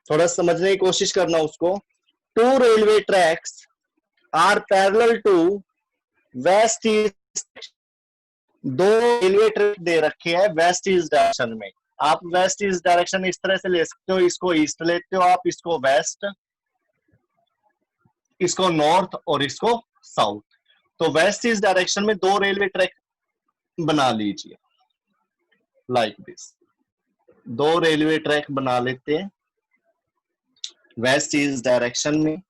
थोड़ा समझने की कोशिश करना उसको। Two railway tracks are parallel to west east, दो रेलवे ट्रैक दे रखे हैं वेस्ट ईस्ट डायरेक्शन में। आप वेस्ट ईस्ट डायरेक्शन इस तरह से ले सकते हो, इसको ईस्ट लेते हो आप, इसको वेस्ट, इसको नॉर्थ और इसको साउथ। तो वेस्ट ईस्ट डायरेक्शन में दो रेलवे ट्रैक बना लीजिए लाइक दिस। दो रेलवे ट्रैक बना लेते हैं वेस्ट ईस्ट डायरेक्शन में,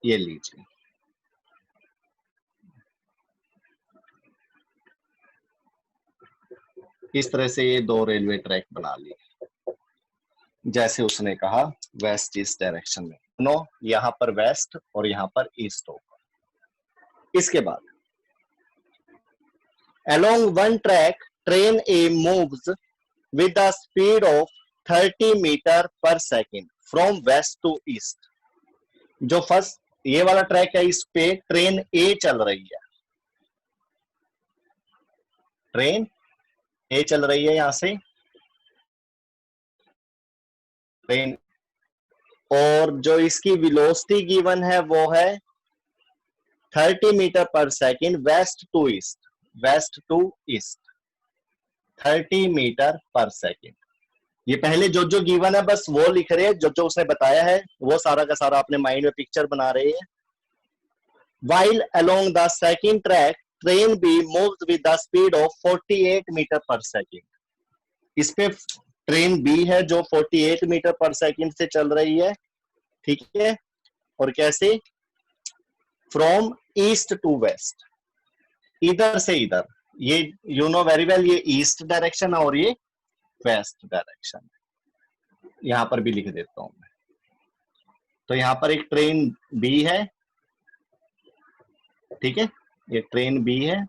ये लीजिए। इस तरह से ये दो रेलवे ट्रैक बना लिए जैसे उसने कहा वेस्ट ईस्ट डायरेक्शन में। नो, यहां पर वेस्ट और यहां पर ईस्ट होगा। इसके बाद along one track train A moves with a speed of 30 metre पर second from west to east. जो फर्स्ट ये वाला ट्रैक है, इस पे ट्रेन ए चल रही है, ट्रेन ए चल रही है यहां से ट्रेन, और जो इसकी वेलोसिटी गिवन है वो है 30 मीटर पर second west to east, west to east 30 metre पर सेकेंड। ये पहले जो जो गिवन है बस वो लिख रहे हैं, जो जो उसने बताया है वो सारा का सारा अपने माइंड में पिक्चर बना रहे हैं। While along the second track, train B moves with the speed of 48 metre पर सेकेंड। इस पे ट्रेन बी है जो 48 मीटर पर सेकेंड से चल रही है, ठीक है। और कैसे? फ्रॉम ईस्ट टू वेस्ट, इधर से इधर। ये यू नो वेरी वेल, ये ईस्ट डायरेक्शन है और ये वेस्ट डायरेक्शन। यहां पर भी लिख देता हूं मैं। तो यहां पर एक ट्रेन बी है, ठीक है, ये ट्रेन बी है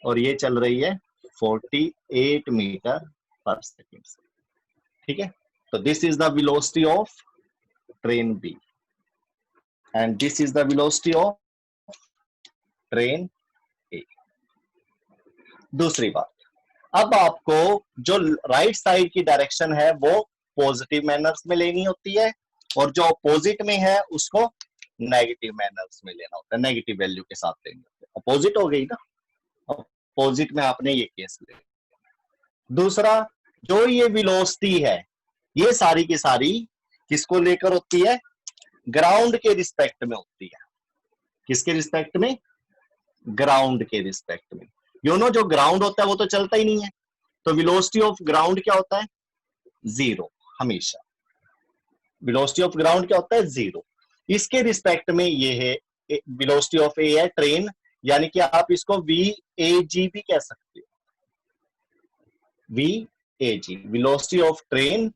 और ये चल रही है 48 मीटर पर सेकेंड से, ठीक है। तो this is the velocity of train B and this is the velocity of train A. दूसरी बात, अब आपको जो राइट साइड की डायरेक्शन है वो पॉजिटिव मैनर्स में लेनी होती है और जो अपोजिट में है उसको नेगेटिव मैनर्स में लेना होता है, नेगेटिव वैल्यू के साथ लेंगे। अपोजिट हो गई ना, अपोजिट में आपने ये केस ले। दूसरा, जो ये वेलोसिटी है ये सारी की सारी किसको लेकर होती है? ग्राउंड के रिस्पेक्ट में होती है। किसके रिस्पेक्ट में? ग्राउंड के रिस्पेक्ट में। यू नो जो ग्राउंड होता है वो तो चलता ही नहीं है, तो वेलोसिटी ऑफ ग्राउंड क्या होता है? जीरो। हमेशा वेलोसिटी ऑफ ग्राउंड क्या होता है? जीरो। इसके रिस्पेक्ट में ये है वेलोसिटी ऑफ ए है ट्रेन, यानी कि आप इसको वी ए जी भी कह सकते हो। V A G, velocity of train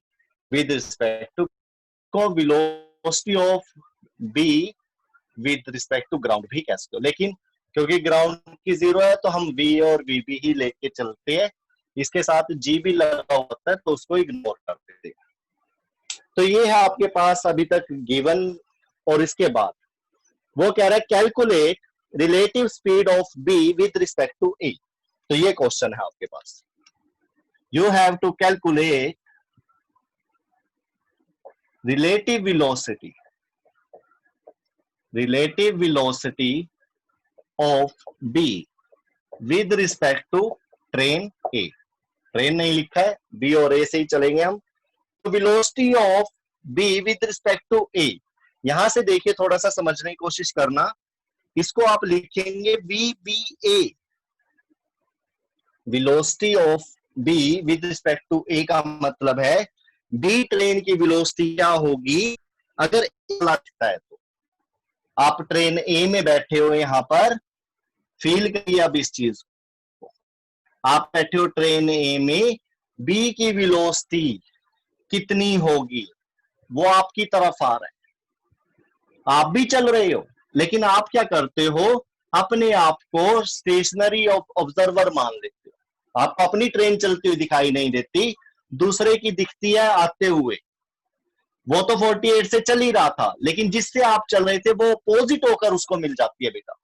with respect to, को velocity of B with respect to ground भी कह सकते हो, लेकिन क्योंकि ग्राउंड की जीरो है तो हम वी और वी बी ही लेके चलते हैं। इसके साथ जी भी लगा होता है तो उसको इग्नोर कर देते हैं। तो ये है आपके पास अभी तक गिवन। और इसके बाद वो कह रहा है calculate relative speed of B with respect to A. तो ये क्वेश्चन है आपके पास, you have to calculate relative velocity of B with respect to train A. Train नहीं लिखा है, बी और ए से ही चलेंगे हम। तो velocity of B with respect to A, यहां से देखिए थोड़ा सा समझने की कोशिश करना। इसको आप लिखेंगे we B A. Velocity of B with respect to A का मतलब है बी ट्रेन की वेलोसिटी क्या होगी अगर लगता है तो। आप ट्रेन ए में बैठे हो, यहां पर फील करिए अब इस चीज को। आप बैठे हो ट्रेन ए में, बी की वेलोसिटी कितनी होगी वो आपकी तरफ आ रहा है, आप भी चल रहे हो, लेकिन आप क्या करते हो? अपने आप को स्टेशनरी ऑब्जर्वर मान लेते हो। आपको अपनी ट्रेन चलती हुई दिखाई नहीं देती, दूसरे की दिखती है आते हुए। वो तो 48 से चल ही रहा था, लेकिन जिससे आप चल रहे थे वो अपोजिट होकर उसको मिल जाती है बेटा।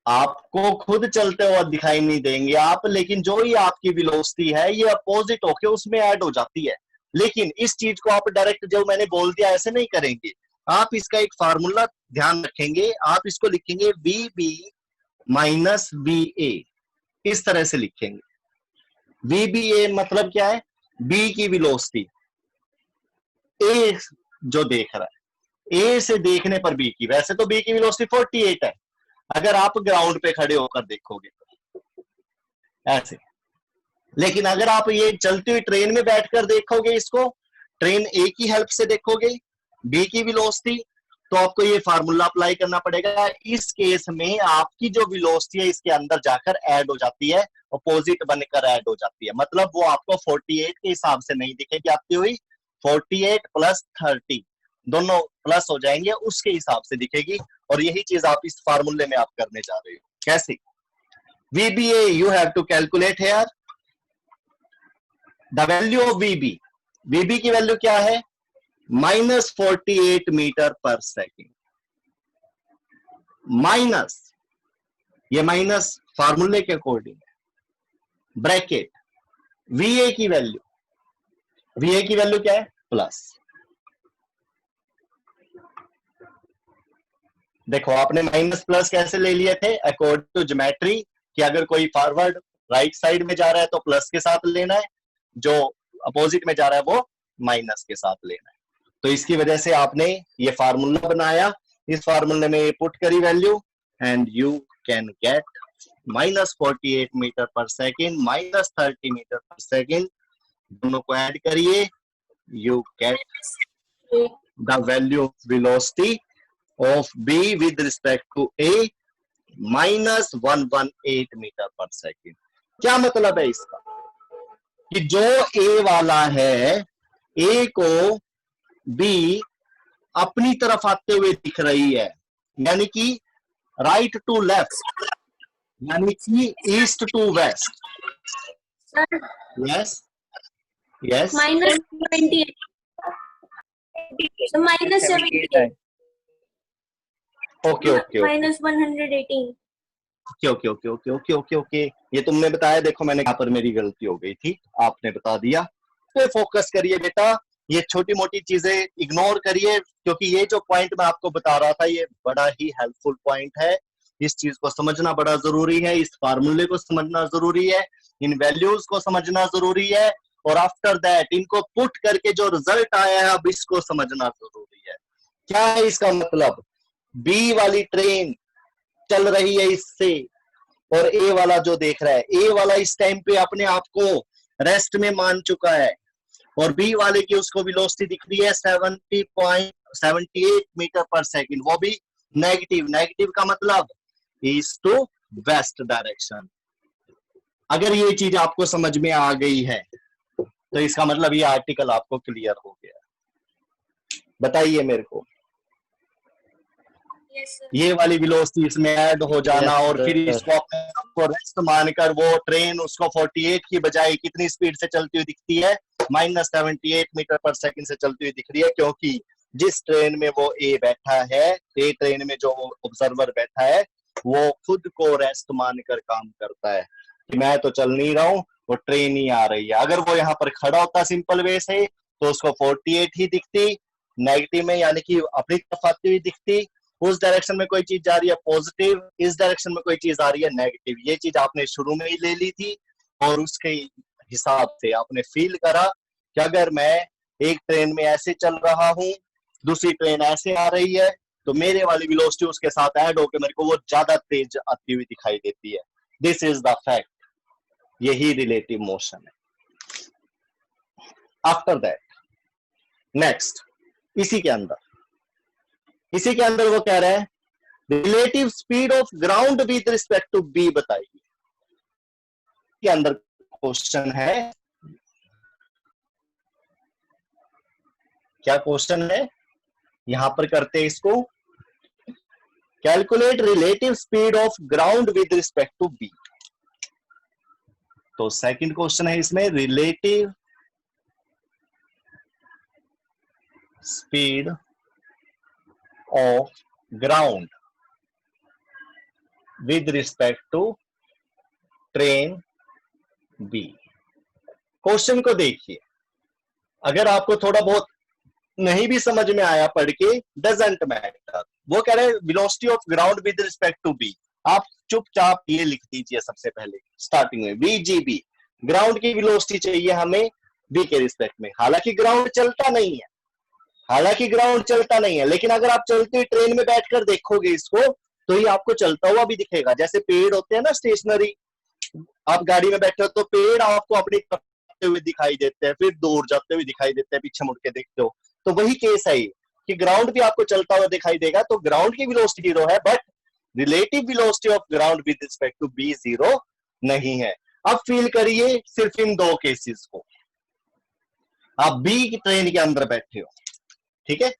आपको खुद चलते हुए दिखाई नहीं देंगे आप, लेकिन जो ही आपकी वेलोसिटी है ये अपोजिट होकर उसमें ऐड हो जाती है। लेकिन इस चीज को आप डायरेक्ट जो मैंने बोल दिया ऐसे नहीं करेंगे, आप इसका एक फार्मूला ध्यान रखेंगे, आप इसको लिखेंगे we b minus v a, इस तरह से लिखेंगे। वी बी ए मतलब क्या है, बी की वेलोसिटी, ए जो देख रहा है, ए से देखने पर बी की, वैसे तो बी की वेलोसिटी 48 है, अगर आप ग्राउंड पे खड़े होकर देखोगे ऐसे, लेकिन अगर आप ये चलती हुई ट्रेन में बैठकर देखोगे, इसको ट्रेन ए की हेल्प से देखोगे बी की वेलोसिटी, तो आपको ये फार्मूला अप्लाई करना पड़ेगा। इस केस में आपकी जो वेलोसिटी है इसके अंदर जाकर ऐड हो जाती है, अपोजिट बनकर ऐड हो जाती है, मतलब वो आपको 48 के हिसाब से नहीं दिखेगी आती हुई, 48 प्लस 30 दोनों प्लस हो जाएंगे, उसके हिसाब से दिखेगी। और यही चीज आप इस फार्मूले में आप करने जा रहे हो। कैसे? VBA you have to calculate here the value of VB। VB की वैल्यू क्या है, -48 मीटर पर सेकेंड, माइनस, ये माइनस फार्मूले के अकॉर्डिंग है, ब्रैकेट VA की वैल्यू, VA की वैल्यू क्या है, प्लस। देखो आपने माइनस प्लस कैसे ले लिए थे, अकॉर्डिंग टू ज्योमेट्री, कि अगर कोई फॉरवर्ड राइट साइड में जा रहा है तो प्लस के साथ लेना है, जो अपोजिट में जा रहा है वो माइनस के साथ लेना है। तो इसकी वजह से आपने ये फार्मूला बनाया, इस फार्मूले में पुट करी value, and you can get -48 metre पर सेकेंड माइनस 30 मीटर पर सेकेंड, दोनों को ऐड करिए, you get the value of velocity of B with respect to A -118 metre पर सेकेंड। क्या मतलब है इसका, कि जो A वाला है, A को B अपनी तरफ आते हुए दिख रही है, यानी कि राइट टू लेफ्ट, यानी कि east to west. Yes yes, -78, -78, okay okay -118। Okay okay okay okay okay okay okay, ये तुमने बताया, देखो मैंने यहाँ पर मेरी गलती हो गई थी, आपने बता दिया। पे फोकस करिए बेटा, ये छोटी मोटी चीजें इग्नोर करिए, क्योंकि ये जो पॉइंट मैं आपको बता रहा था ये बड़ा ही हेल्पफुल पॉइंट है। इस चीज को समझना बड़ा जरूरी है, इस फार्मूले को समझना जरूरी है, इन वैल्यूज को समझना जरूरी है, और आफ्टर दैट इनको पुट करके जो रिजल्ट आया है अब इसको समझना जरूरी है। क्या है इसका मतलब, बी वाली ट्रेन चल रही है इससे, और ए वाला जो देख रहा है, ए वाला इस टाइम पे अपने आप को रेस्ट में मान चुका है, और बी वाले की उसको वेलोसिटी दिख रही है 70.78 मीटर पर सेकंड, वो भी नेगेटिव। नेगेटिव का मतलब ईस्ट टू वेस्ट डायरेक्शन। अगर ये चीज आपको समझ में आ गई है तो इसका मतलब ये आर्टिकल आपको क्लियर हो गया। बताइए मेरे को, ये वाली वेलोसिटी इसमें ऐड हो जाना, और फिर इसको अपने रेस्ट मानकर वो ट्रेन उसको 48 की बजाय कितनी स्पीड से चलती हुई दिखती है, -78 मीटर पर सेकंड से चलती हुई दिख रही है, क्योंकि जिस ट्रेन में वो ए बैठा है, ए ट्रेन में जो ऑब्जर्वर बैठा है, वो खुद को रेस्ट मानकर काम करता है कि मैं तो चल नहीं रहा हूँ, वो ट्रेन ही आ रही है। अगर वो यहाँ पर खड़ा होता सिंपल वे से तो उसको 48 ही दिखती नेगेटिव में, यानी कि अपनी तरफ आती हुई दिखती, उस डायरेक्शन में कोई चीज जा रही है पॉजिटिव, इस डायरेक्शन में कोई चीज आ रही है नेगेटिव। ये चीज आपने शुरू में ही ले ली थी, और उसके हिसाब से आपने फील करा कि अगर मैं एक ट्रेन में ऐसे चल रहा हूं, दूसरी ट्रेन ऐसे आ रही है, तो मेरे वाली वेलोसिटी उसके साथ ऐड होकर मेरे को वो ज्यादा तेज आती हुई दिखाई देती है। दिस इज द फैक्ट, यही रिलेटिव मोशन है। आफ्टर दैट नेक्स्ट, इसी के अंदर वो कह रहा है relative speed of ground with respect to B बताइए। के अंदर क्वेश्चन है, क्या क्वेश्चन है यहां पर करते हैं इसको, calculate relative speed of ground with respect to B. तो सेकंड क्वेश्चन है इसमें, relative speed of ground with respect to train B. Question को देखिए, अगर आपको थोड़ा बहुत नहीं भी समझ में आया पढ़ के, डजंट मैटर। वो कह रहे हैं velocity of ground with respect to B. आप चुपचाप ये लिख दीजिए सबसे पहले स्टार्टिंग में, VGB, ग्राउंड की वेलोसिटी चाहिए हमें बी के रिस्पेक्ट में। हालांकि ग्राउंड चलता नहीं है, हालांकि ग्राउंड चलता नहीं है, लेकिन अगर आप चलते हुए ट्रेन में बैठकर देखोगे इसको, तो ये आपको चलता हुआ भी दिखेगा। जैसे पेड़ होते हैं ना स्टेशनरी, आप गाड़ी में बैठे हो तो पेड़ आपको अपनी तरफ आते हुए दिखाई देते हैं, फिर दूर जाते हुए दिखाई देते हैं, पीछे मुड़ के देखते हो। तो वही केस है ये, कि ग्राउंड भी आपको चलता हुआ दिखाई देगा। तो ग्राउंड की वेलोसिटी 0 है, but relative velocity of ground with respect to B 0 नहीं है। अब फील करिए सिर्फ इन दो केसेस को। आप बी ट्रेन के अंदर बैठे हो, ठीक है,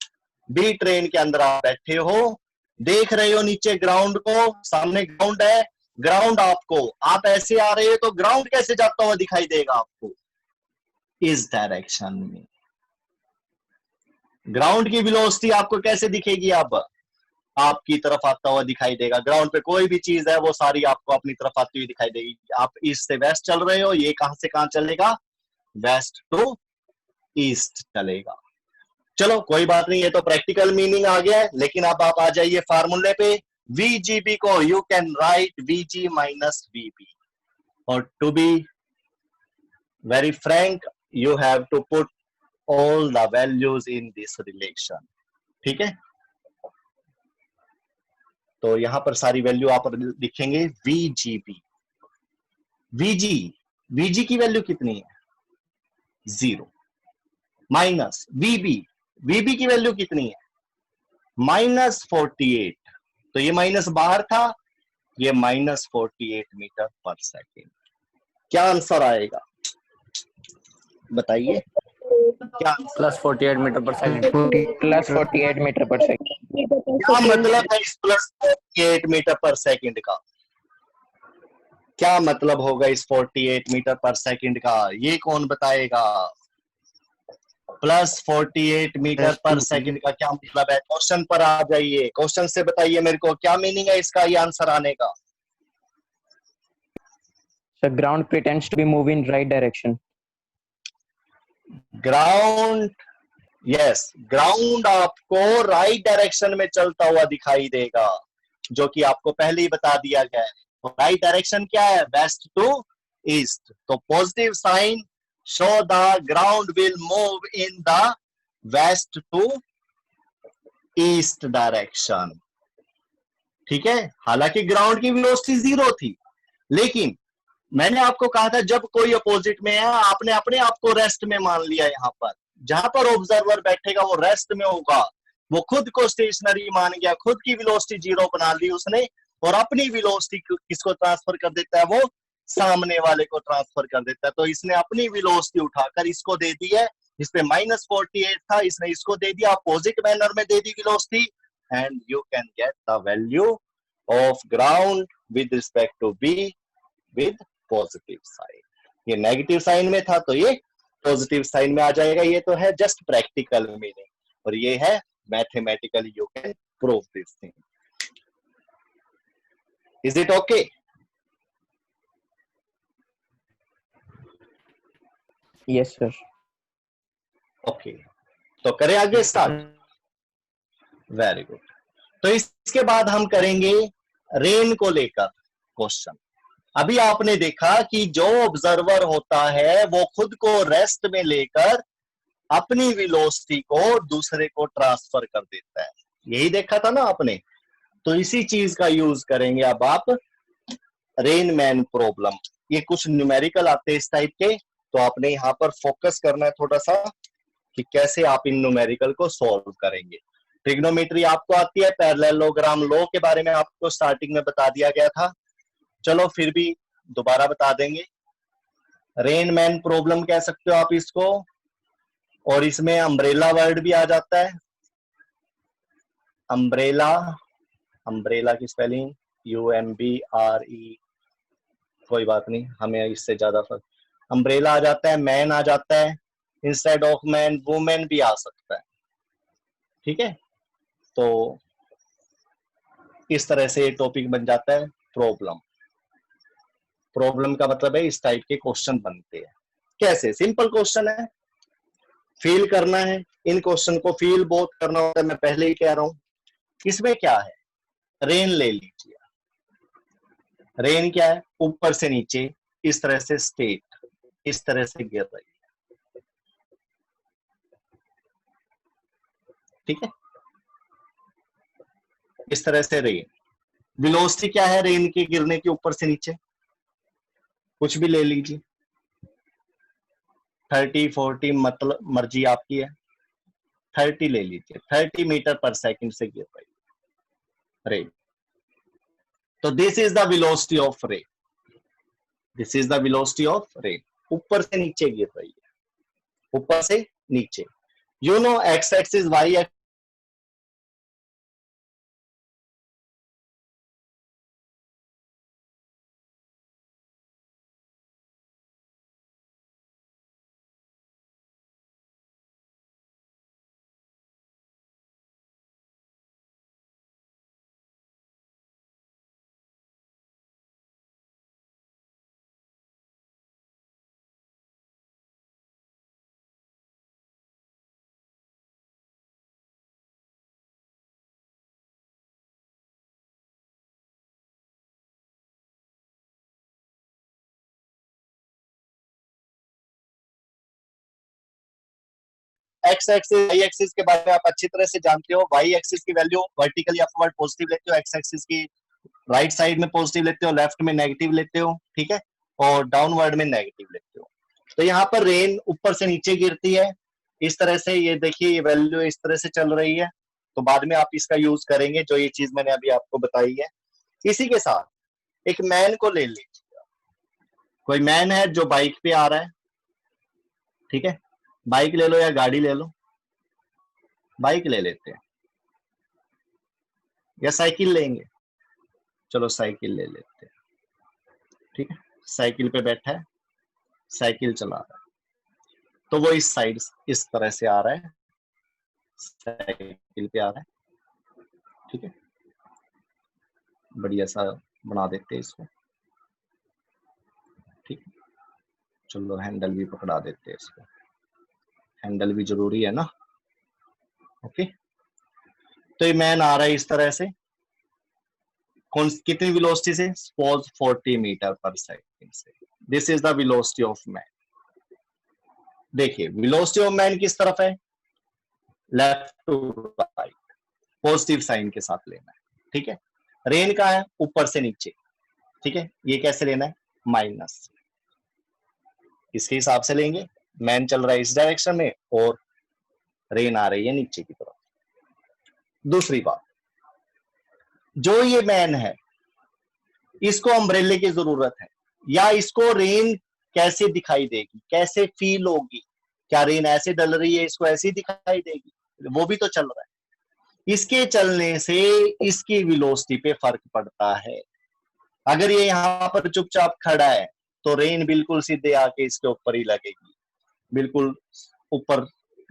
बी ट्रेन के अंदर आप बैठे हो, देख रहे हो नीचे ग्राउंड को, सामने ग्राउंड है, ग्राउंड आपको, आप ऐसे आ रहे हो तो ग्राउंड कैसे जाता हुआ दिखाई देगा आपको? इस डायरेक्शन में। ग्राउंड की वेलोसिटी आपको कैसे दिखेगी? अब आपकी तरफ आता हुआ दिखाई देगा। ग्राउंड पे कोई भी चीज है वो सारी आपको अपनी तरफ आती हुई दिखाई देगी। आप ईस्ट से वेस्ट चल रहे हो, ये कहां से कहां चलेगा? वेस्ट टू ईस्ट चलेगा। चलो कोई बात नहीं, ये तो प्रैक्टिकल मीनिंग आ गया है। लेकिन अब आप आ जाइए फार्मूले पे। VGB को you can write VG minus VB, और to be very frank you have to put all the values in this relation, ठीक है। तो यहां पर सारी वैल्यू आप लिखेंगे VGB। VG की वैल्यू कितनी है? 0, माइनस VB की वैल्यू कितनी है? -48। तो ये माइनस बाहर था, ये -48 मीटर पर सेकेंड। क्या आंसर आएगा बताइए? क्या +48 metre per second. +48 metre per second. क्या मतलब है इस +48 मीटर पर सेकंड का? क्या मतलब होगा इस 48 मीटर पर सेकंड का? ये कौन बताएगा? +48 मीटर पर सेकंड का क्या मतलब है? क्वेश्चन पर आ जाइए, क्वेश्चन से बताइए मेरे को क्या मीनिंग है इसका, ये आंसर आने का। The ground pretends to be moving right direction. Ground, yes, ground आपको राइट डायरेक्शन में चलता हुआ दिखाई देगा, जो कि आपको पहले ही बता दिया गया है। तो राइट डायरेक्शन क्या है? West to east. तो positive sign show the ground will move in the west to east direction, ठीक है। हालांकि ग्राउंड की वेलोसिटी 0 थी, लेकिन मैंने आपको कहा था जब कोई अपोजिट में है, आपने अपने आप को रेस्ट में मान लिया। यहाँ पर जहां पर ऑब्जर्वर बैठेगा वो रेस्ट में होगा, वो खुद को स्टेशनरी मान गया, खुद की वेलोसिटी 0 बना ली उसने, और अपनी वेलोसिटी किसको ट्रांसफर कर देता है? वो सामने वाले को ट्रांसफर कर देता है। तो इसने अपनी वेलोसिटी उठाकर इसको दे दी है, इस पे -48 था, इसने इसको दे दिया, अपोजिट मैनर में दे दी velocity, and you can get the value of ground with respect to B with positive sign. ये नेगेटिव साइन में था तो ये पॉजिटिव साइन में आ जाएगा। ये तो है जस्ट प्रैक्टिकल मीनिंग, और ये है mathematically you can prove this thing. Is it okay? Yes, sir. Okay, तो करें आगे स्टार्ट। Very good. तो इसके बाद हम करेंगे रेन को लेकर क्वेश्चन। अभी आपने देखा कि जो ऑब्जर्वर होता है वो खुद को रेस्ट में लेकर अपनी वेलोसिटी को दूसरे को ट्रांसफर कर देता है, यही देखा था ना आपने। तो इसी चीज का यूज करेंगे अब आप रेन मैन प्रॉब्लम। ये कुछ न्यूमेरिकल आते हैं इस टाइप के, तो आपने यहाँ पर फोकस करना है थोड़ा सा कि कैसे आप इन न्यूमेरिकल को सॉल्व करेंगे। ट्रिग्नोमेट्री आपको आती है, पैरेललोग्राम लॉ के बारे में आपको स्टार्टिंग में बता दिया गया था, चलो फिर भी दोबारा बता देंगे। रेन मैन प्रॉब्लम कह सकते हो आप इसको, और इसमें अम्ब्रेला वर्ड भी आ जाता है। अम्ब्रेला, अम्ब्रेला की स्पेलिंग UMBRE, कोई बात नहीं, हमें इससे ज्यादा फर्क। अम्ब्रेला आ जाता है, मैन आ जाता है, इंस्टेड ऑफ मैन वुमेन भी आ सकता है, ठीक है। तो इस तरह से टॉपिक बन जाता है प्रॉब्लम। प्रॉब्लम का मतलब है इस टाइप के क्वेश्चन बनते हैं। कैसे? सिंपल क्वेश्चन है, फील करना है इन क्वेश्चन को, फील बहुत करना होता है, मैं पहले ही कह रहा हूं। इसमें क्या है, रेन ले लीजिए। रेन क्या है, ऊपर से नीचे इस तरह से स्टेट इस तरह से गिर रही है, ठीक है, इस तरह से रेन। वेलोसिटी क्या है रेन के गिरने की, ऊपर से नीचे, कुछ भी ले लीजिए, 30 40 मतलब मर्जी आपकी है, 30 ले लीजिए, 30 मीटर पर सेकंड से गिर रही है रेन। तो this is the velocity of rain, this is the velocity of rain. ऊपर से नीचे गिर रही है, ऊपर से नीचे। You know X axis Y axis, X axis Y axis के बारे में आप अच्छी तरह से जानते हो। वाई एक्सिस की वैल्यू वर्टिकली अपवर्ड पॉजिटिव लेते हो, एक्स एक्सिस की राइट साइड में पॉजिटिव लेते हो, लेफ्ट में नेगेटिव लेते हो, ठीक है, और डाउनवर्ड में नेगेटिव लेते हो। तो यहाँ पर रेन ऊपर से नीचे गिरती है इस तरह से, ये देखिए ये वैल्यू इस तरह से चल रही है, तो बाद में आप इसका यूज करेंगे जो ये चीज मैंने अभी आपको बताई है। इसी के साथ एक मैन को ले लीजिए, कोई मैन है जो बाइक पे आ रहा है, ठीक है, बाइक ले लो या गाड़ी ले लो, बाइक ले लेते हैं या साइकिल लेंगे, चलो साइकिल ले लेते हैं, ठीक है, साइकिल पे बैठा है, साइकिल चला रहा है, तो वो इस साइड इस तरह से आ रहा है, साइकिल पे आ रहा है, ठीक है, बढ़िया सा बना देते हैं इसको, ठीक, चलो हैंडल भी पकड़ा देते हैं इसको, हैंडल भी जरूरी है ना, ओके। तो ये मैन आ रहा है इस तरह से, कौन कितनी वेलोसिटी से, सपोज 40 मीटर पर सेकंड से। This is the velocity of man. देखिए वेलोसिटी ऑफ मैन किस तरफ है, left to right, positive sign के साथ लेना है, ठीक है। रेन का है ऊपर से नीचे, ठीक है, ये कैसे लेना है, माइनस, इसके हिसाब से लेंगे। मैन चल रहा है इस डायरेक्शन में और रेन आ रही है नीचे की तरफ। दूसरी बात, जो ये मैन है इसको अम्ब्रेले की जरूरत है, या इसको रेन कैसे दिखाई देगी, कैसे फील होगी, क्या रेन ऐसे डल रही है इसको ऐसी दिखाई देगी, वो भी तो चल रहा है। इसके चलने से इसकी वेलोसिटी पे फर्क पड़ता है। अगर ये यहाँ पर चुपचाप खड़ा है तो रेन बिल्कुल सीधे आके इसके ऊपर ही लगेगी, बिल्कुल ऊपर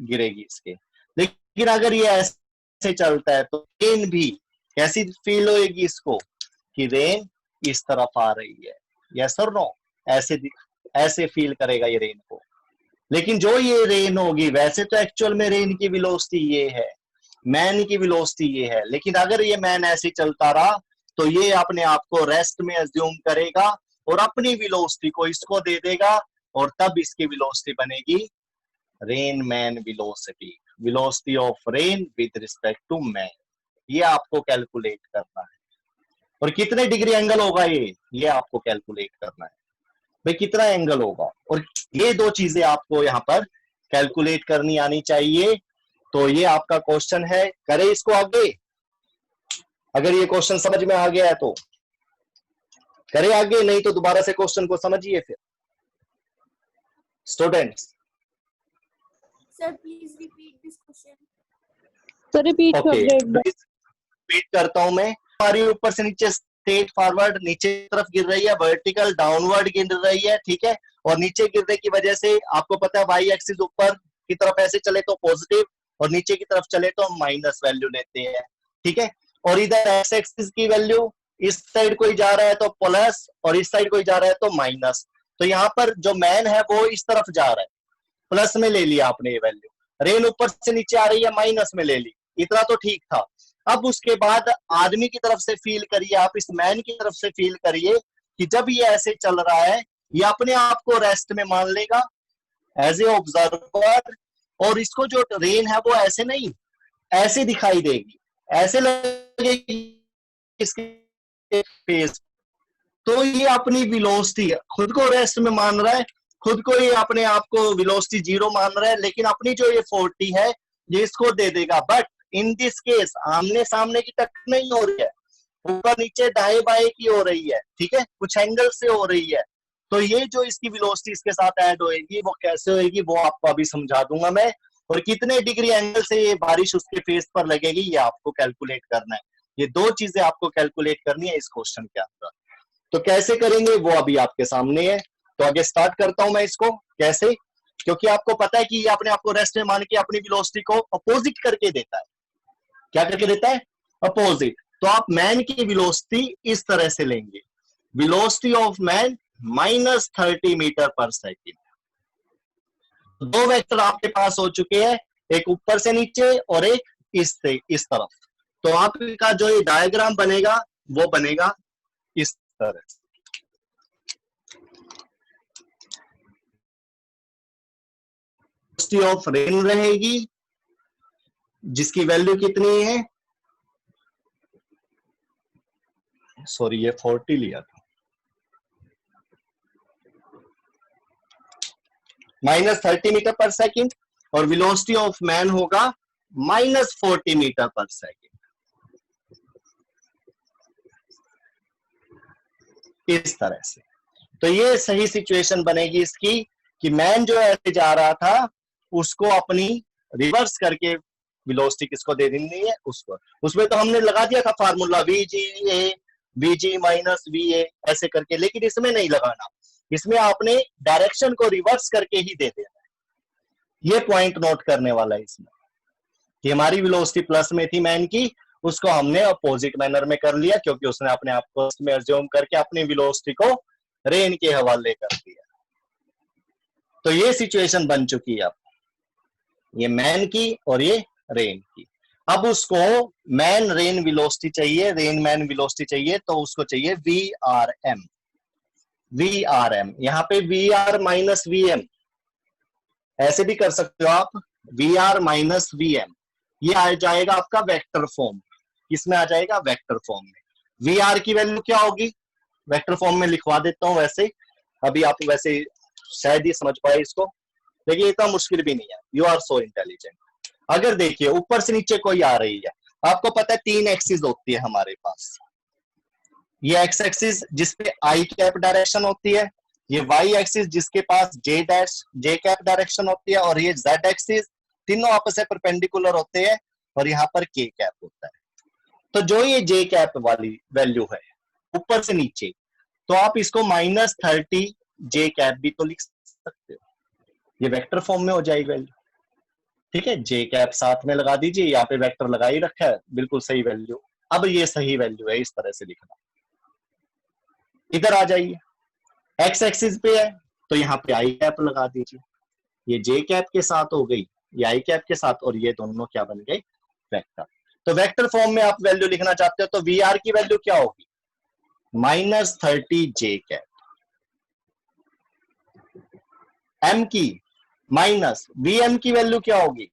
गिरेगी इसके। लेकिन अगर ये ऐसे चलता है तो रेन भी कैसी फील होगी इसको, कि रेन इस तरफ आ रही है, यस और नो, ऐसे फील करेगा ये रेन को। लेकिन जो ये रेन होगी, वैसे तो एक्चुअल में रेन की वेलोसिटी ये है, मैन की वेलोसिटी ये है, लेकिन अगर ये मैन ऐसे चलता रहा तो ये अपने आप को रेस्ट में अज्यूम करेगा और अपनी वेलोसिटी को इसको दे देगा, और तब इसकी वेलोसिटी बनेगी rain man velocity, velocity of rain with respect to man. ये आपको कैलकुलेट करना है, और कितने डिग्री एंगल होगा ये आपको कैलकुलेट करना है, भाई कितना एंगल होगा, और ये दो चीजें आपको यहाँ पर कैलकुलेट करनी आनी चाहिए। तो ये आपका क्वेश्चन है, करें इसको आगे। अगर ये क्वेश्चन समझ में आ गया है तो करें आगे, नहीं तो दोबारा से क्वेश्चन को समझिए फिर students. Sir, please repeat this question. Sir repeat okay, कर दे। रिपीट करता हूं मैं। हमारी ऊपर से नीचे स्ट्रेट फॉरवर्ड नीचे की तरफ गिर रही है, वर्टिकल डाउनवर्ड गिर रही है, ठीक है, और नीचे गिरने की वजह से आपको पता है वाई एक्सिस ऊपर की तरफ ऐसे चले तो पॉजिटिव और नीचे की तरफ चले तो हम माइनस वैल्यू लेते हैं, ठीक है। और इधर एक्स एक्सिस की वैल्यू इस साइड कोई जा रहा है तो प्लस और इस साइड कोई जा रहा है तो माइनस। तो यहाँ पर जो मैन है वो इस तरफ जा रहा है, प्लस में ले लिया आपने ये वैल्यू, रेन ऊपर से नीचे आ रही है, माइनस में ले ली, इतना तो ठीक था। अब उसके बाद आदमी की तरफ से फील करिए, आप इस मैन की तरफ से फील करिए कि जब ये ऐसे चल रहा है, ये अपने आप को रेस्ट में मान लेगा एज ए ऑब्जर्वर, और इसको जो रेन है वो ऐसे नहीं, ऐसे दिखाई देगी, ऐसे लगेगी इसके फेस। तो ये अपनी वेलोसिटी खुद को रेस्ट में मान रहा है, खुद को ये अपने आप को वेलोसिटी जीरो मान रहा है, लेकिन अपनी जो ये 40 है ये इसको दे देगा। बट इन दिस केस आमने सामने की टक्कर नहीं हो रही है, ऊपर नीचे दाएं बाएं की हो रही है, ठीक है, कुछ एंगल से हो रही है। तो ये जो इसकी वेलोसिटी इसके साथ ऐड होएगी, वो कैसे होएगी वो आपको अभी समझा दूंगा मैं, और कितने डिग्री एंगल से ये बारिश उसके फेस पर लगेगी ये आपको कैलकुलेट करना है। ये दो चीजें आपको कैलकुलेट करनी है इस क्वेश्चन के अंदर। तो कैसे करेंगे वो अभी आपके सामने है। तो आगे स्टार्ट करता हूं मैं इसको कैसे, क्योंकि आपको पता है कि ये अपने आप को रेस्ट में मान के अपनी वेलोसिटी को अपोजिट करके देता है। क्या करके देता है? अपोजिट। तो आप मैन की वेलोसिटी इस तरह से लेंगे, वेलोसिटी ऑफ मैन -30 मीटर पर सेकेंड। दो वेक्टर आपके पास हो चुके हैं, एक ऊपर से नीचे और एक इस से इस तरफ। तो आपका जो ये डायग्राम बनेगा वो बनेगा इस तरह से। वेलोसिटी ऑफ रेन रहेगी जिसकी वैल्यू कितनी है, सॉरी ये 40 लिया था, -30 मीटर पर सेकेंड, और वेलोसिटी ऑफ मैन होगा -40 मीटर पर सेकेंड। इस तरह से। तो ये सही सिचुएशन बनेगी इसकी कि मैन जो ऐसे जा रहा था उसको अपनी रिवर्स करके वेलोसिटी किसको दे देनी है, उसको। उसमें तो हमने लगा दिया था फार्मूला VG माइनस VA ऐसे करके, लेकिन इसमें नहीं लगाना, इसमें आपने डायरेक्शन को रिवर्स करके ही दे देना है। ये पॉइंट नोट करने वाला है इसमें कि हमारी वेलोसिटी प्लस में थी मैन की, उसको हमने अपोजिट मैनर में कर लिया क्योंकि उसने अपने आप को में अज्यूम करके अपनी वेलोसिटी को रेन के हवाले कर दिया। तो ये सिचुएशन बन चुकी है अब, ये मैन की और ये रेन की। अब उसको मैन रेन वेलोसिटी चाहिए, रेन मैन वेलोसिटी चाहिए, तो उसको चाहिए VRM। यहां पे VR माइनस VM ऐसे भी कर सकते हो आप, VR माइनस VM, ये आ जाएगा आपका वेक्टर फॉर्म। किसमें आ जाएगा? वेक्टर फॉर्म में। VR की वैल्यू क्या होगी? वेक्टर फॉर्म में लिखवा देता हूं, वैसे अभी आप वैसे शायद ही समझ पाए इसको, लेकिन इतना मुश्किल भी नहीं है। You are so intelligent. अगर देखिए ऊपर से नीचे कोई आ रही है, आपको पता है 3 एक्सिस होती है हमारे पास। ये एक्स एक्सिस जिसपे आई कैप डायरेक्शन होती है, ये वाई एक्सिस जिसके पास जे कैप डायरेक्शन होती है, और ये जेड एक्सिस, तीनों आपस में परपेंडिकुलर होते हैं, और यहाँ पर के कैप होता है। तो जो ये जे कैप वाली वैल्यू है ऊपर से नीचे, तो आप इसको -30 जे कैप भी तो लिख सकते हो, ये वेक्टर फॉर्म में हो जाएगी वैल्यू। ठीक है, जे कैप साथ में लगा दीजिए, यहाँ पे वेक्टर लगा ही रखा है, बिल्कुल सही वैल्यू। अब ये सही वैल्यू है, इस तरह से लिखना। इधर आ जाइए, एक्स एक्सिस पे है तो यहाँ पे आई कैप लगा दीजिए, ये जे कैप के साथ हो गई, ये आई कैप के साथ, और ये दोनों क्या बन गए? वेक्टर। तो वेक्टर फॉर्म में आप वैल्यू लिखना चाहते हो तो VR की वैल्यू क्या होगी? -30 जे कैप, M की माइनस VM की वैल्यू क्या होगी?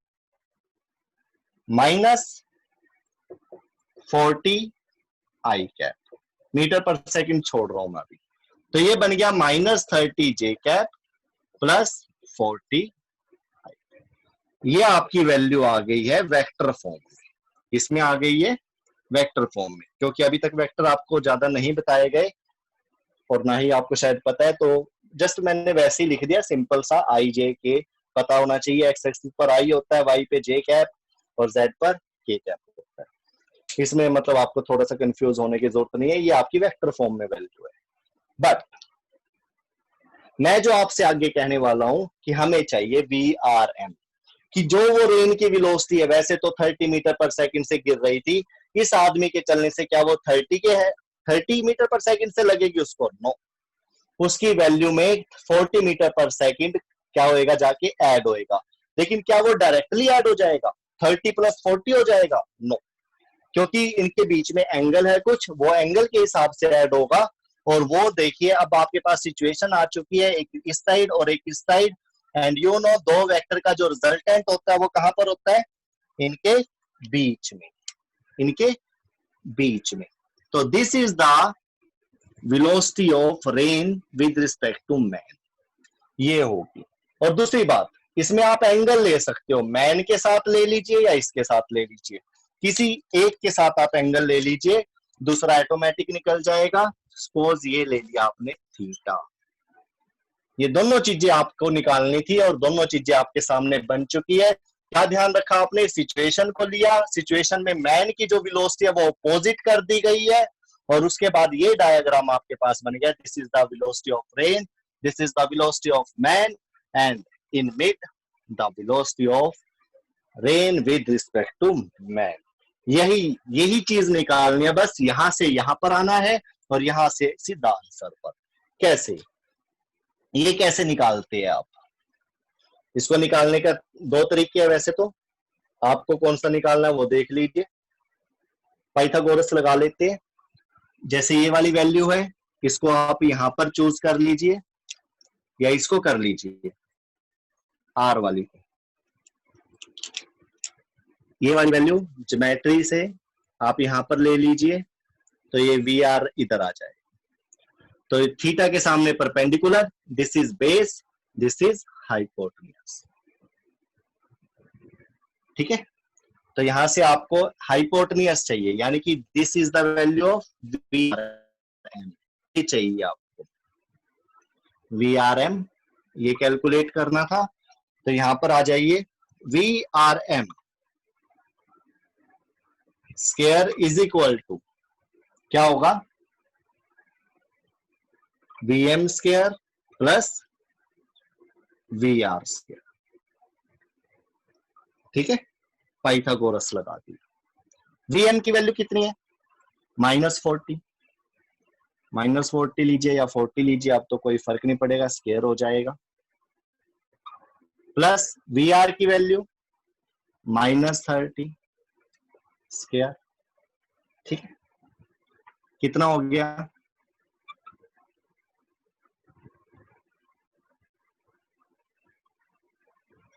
-40 आई कैप, मीटर पर सेकंड छोड़ रहा हूं मैं अभी। तो ये बन गया -30 जे कैप प्लस 40 आई कैप। ये आपकी वैल्यू आ गई है वेक्टर फॉर्म में। इसमें आ गई है वेक्टर फॉर्म में, क्योंकि अभी तक वेक्टर आपको ज्यादा नहीं बताए गए और ना ही आपको शायद पता है, तो जस्ट मैंने वैसे ही लिख दिया सिंपल सा। आई जे के पता होना चाहिए, एक्स एक्सिस पर आई होता है, वाई पे जे कैप और जेड पर के कैप होता है। इसमें मतलब आपको थोड़ा सा कंफ्यूज होने की जरूरत नहीं है, ये आपकी वेक्टर फॉर्म में वैल्यू है। बट मैं जो आपसे आगे कहने वाला हूं कि हमें चाहिए VRM, कि जो वो रेन की वेलोसिटी है, वैसे तो 30 मीटर पर सेकंड से गिर रही थी, इस आदमी के चलने से क्या वो 30 के है 30 मीटर पर सेकंड से लगेगी उसको? नो, उसकी वैल्यू में 40 मीटर पर सेकंड क्या होएगा? जाके ऐड होएगा। लेकिन क्या वो डायरेक्टली ऐड हो जाएगा, 30 + 40 हो जाएगा? नो, क्योंकि इनके बीच में एंगल है कुछ, वो एंगल के हिसाब से ऐड होगा। और वो देखिए अब आपके पास सिचुएशन आ चुकी है, एक इस साइड और एक इस साइड, एंड यू नो दो वेक्टर का जो रिजल्टेंट होता है वो कहां पर होता है? इनके बीच में, इनके बीच में। तो this is the velocity of rain with respect to man, ये होगी। और दूसरी बात, इसमें आप एंगल ले सकते हो, मैन के साथ ले लीजिए या इसके साथ ले लीजिए, किसी एक के साथ आप एंगल ले लीजिए, दूसरा ऑटोमेटिक निकल जाएगा। सपोज ये ले लिया आपने थीटा, ये दोनों चीजें आपको निकालनी थी और दोनों चीजें आपके सामने बन चुकी है। क्या ध्यान रखा आपने? सिचुएशन को लिया, सिचुएशन में मैन की जो वेलोसिटी है वो अपोजिट कर दी गई है, और उसके बाद ये डायग्राम आपके पास बन गया, this is the velocity of rain, this is the velocity of man, and in mid the velocity of rain with respect to man. यही चीज निकालनी है, बस यहां से यहां पर आना है और यहां से सीधा आंसर पर। कैसे? ये कैसे निकालते हैं आप? इसको निकालने का दो तरीके हैं वैसे तो, आपको कौन सा निकालना है वो देख लीजिए। पाइथागोरस लगा लेते हैं। जैसे ये वाली वैल्यू है, इसको आप यहां पर चूज कर लीजिए या इसको कर लीजिए, आर वाली, ये वाली वैल्यू ज्योमेट्री से आप यहां पर ले लीजिए, तो ये वी आर इधर आ जाए। तो थीटा के सामने perpendicular, this is base, this is hypotenuse, ठीक है। तो यहां से आपको हाइपोटेन्यूज चाहिए, यानी कि this is the value of V R M, ये चाहिए आपको, वी आर एम ये कैलकुलेट करना था। तो यहां पर आ जाइए, V R M square is equal to क्या होगा? V M square plus V R square, ठीक है। पाइथागोरस लगा दी। वी एम की वैल्यू कितनी है? -40, -40 लीजिए या 40 लीजिए, अब तो कोई फर्क नहीं पड़ेगा, स्क्वायर हो जाएगा, प्लस वी आर की वैल्यू -30 स्क्वायर, ठीक है। कितना हो गया?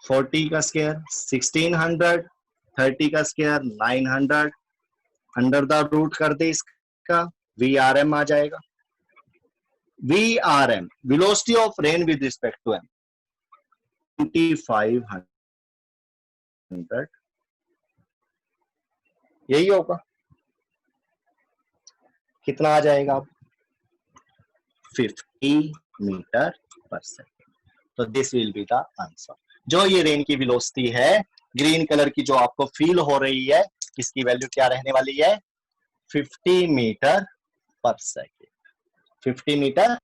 40 का स्क्वायर 1600, 30 का स्क्वायर 900, अंडर द रूट कर दे इसका, वी आर एम आ जाएगा। V R M velocity of rain with respect to M 2500, यही होगा। कितना आ जाएगा अब? 50 मीटर पर सेकेंड। तो this will be the answer. जो ये रेन की वेलोसिटी है, ग्रीन कलर की जो आपको फील हो रही है, इसकी वैल्यू क्या रहने वाली है? 50 मीटर पर सेकेंड, 50 मीटर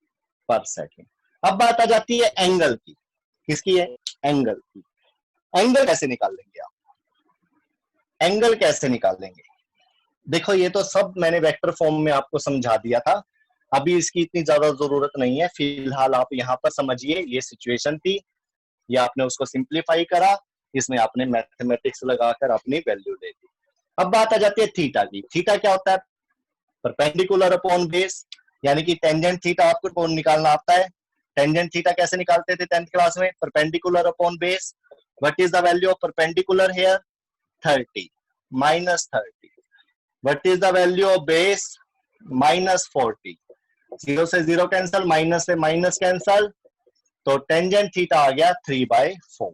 पर सेकेंड। अब बात आ जाती है एंगल की। किसकी है? एंगल की। एंगल कैसे निकाल लेंगे आप? एंगल कैसे निकालेंगे? देखो ये तो सब मैंने वेक्टर फॉर्म में आपको समझा दिया था, अभी इसकी इतनी ज्यादा जरूरत नहीं है। फिलहाल आप यहाँ पर समझिए, ये सिचुएशन थी, ये आपने उसको सिंप्लीफाई करा, इसमें आपने मैथमेटिक्स लगाकर अपनी वैल्यू ले ली। अब बात आ जाती है थीटा की। थीटा क्या होता है? परपेंडिकुलर अपॉन बेस, यानी कि टेंजेंट थीटा आपको निकालना आता है। टेंजेंट थीटा कैसे निकालते थे 10th क्लास में? Perpendicular upon base. What is the value of perpendicular here? 30 -30। What is the value of base? -40। 0 से 0 कैंसल, माइनस से माइनस कैंसल, तो टेंजेंट थीटा आ गया 3/4।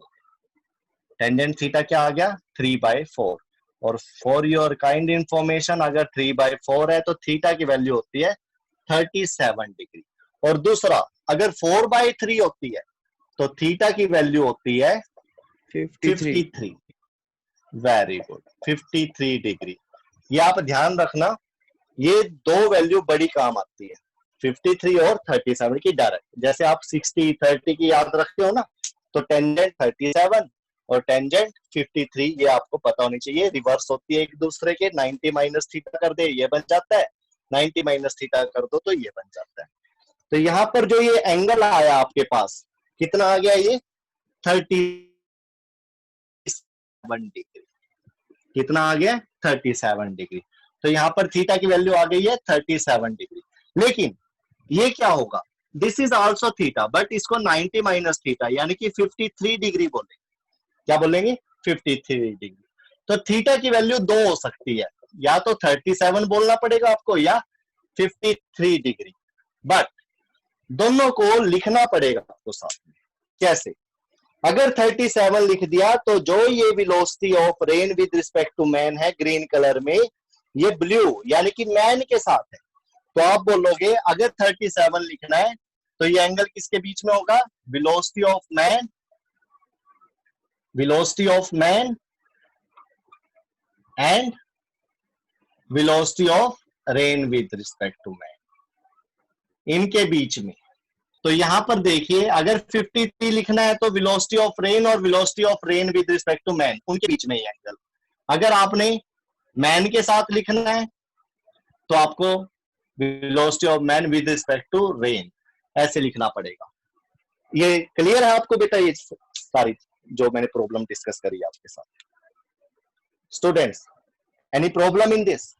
टेंजेंट थीटा क्या आ गया? 3/4। और फॉर योर काइंड इंफॉर्मेशन, अगर 3/4 है तो थीटा की वैल्यू होती है 37 डिग्री। और दूसरा, अगर 4/3 होती है तो थीटा की वैल्यू होती है 53। Very good, 53 degree. ये आप ध्यान रखना, ये दो वैल्यू बड़ी काम आती है, 53 और 37 की डायरेक्ट। जैसे आप 60 30 की याद रखते हो ना, तो टेंजेंट 37 और टेंजेंट 53 ये आपको पता होनी चाहिए। रिवर्स होती है एक दूसरे के, 90 माइनस थीटा कर दे ये बन जाता है, 90 माइनस थीटा कर दो तो ये बन जाता है। तो यहाँ पर जो ये एंगल आया आपके पास, कितना आ गया? ये 30 डिग्री। कितना आ गया? 37 डिग्री। तो यहाँ पर थीटा की वैल्यू आ गई है 37 डिग्री। लेकिन ये क्या होगा? This is also theta, but इसको 90 माइनस थीटा यानी कि 53 डिग्री बोलेंगे। क्या बोलेंगे? 53 डिग्री। तो थीटा की वैल्यू 2 हो सकती है, या तो 37 बोलना पड़ेगा आपको या 53 डिग्री, बट दोनों को लिखना पड़ेगा आपको साथ में। कैसे? अगर 37 लिख दिया तो जो ये velocity of rain with respect to man है ग्रीन कलर में, ये ब्लू यानी कि मैन के साथ है, तो आप बोलोगे अगर 37 लिखना है तो ये एंगल किसके बीच में होगा? Velocity of man, velocity of man and velocity of rain with respect to man, इनके बीच में। तो यहां पर देखिए अगर 53 लिखना है तो वेलोसिटी ऑफ रेन और velocity of rain with respect to man, उनके बीच में ये एंगल। अगर आपने मैन के साथ लिखना है तो आपको velocity of man with respect to rain ऐसे लिखना पड़ेगा। ये क्लियर है आपको बेटा? ये सारी जो मैंने प्रॉब्लम डिस्कस करी आपके साथ। Students, any problem in this?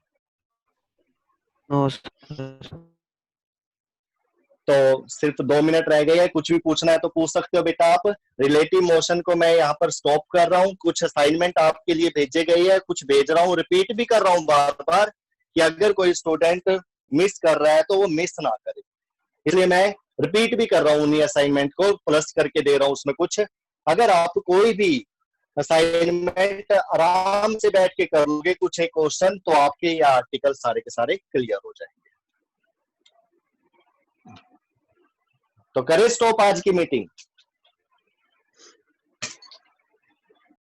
No. तो सिर्फ 2 मिनट रह गए हैं, कुछ भी पूछना है तो पूछ सकते हो बेटा आप। रिलेटिव मोशन को मैं यहाँ पर स्टॉप कर रहा हूँ। कुछ असाइनमेंट आपके लिए भेजे गए हैं, कुछ भेज रहा हूँ, रिपीट भी कर रहा हूँ बार बार कि अगर कोई स्टूडेंट मिस कर रहा है तो वो मिस ना करे, इसलिए मैं रिपीट भी कर रहा हूँ उन्हीं असाइनमेंट को, प्लस करके दे रहा हूँ उसमें कुछ। अगर आप कोई भी असाइनमेंट आराम से बैठ के कर लोगे कुछ एक क्वेश्चन, तो आपके ये आर्टिकल सारे के सारे क्लियर हो जाएंगे। तो करें स्टॉप आज की मीटिंग?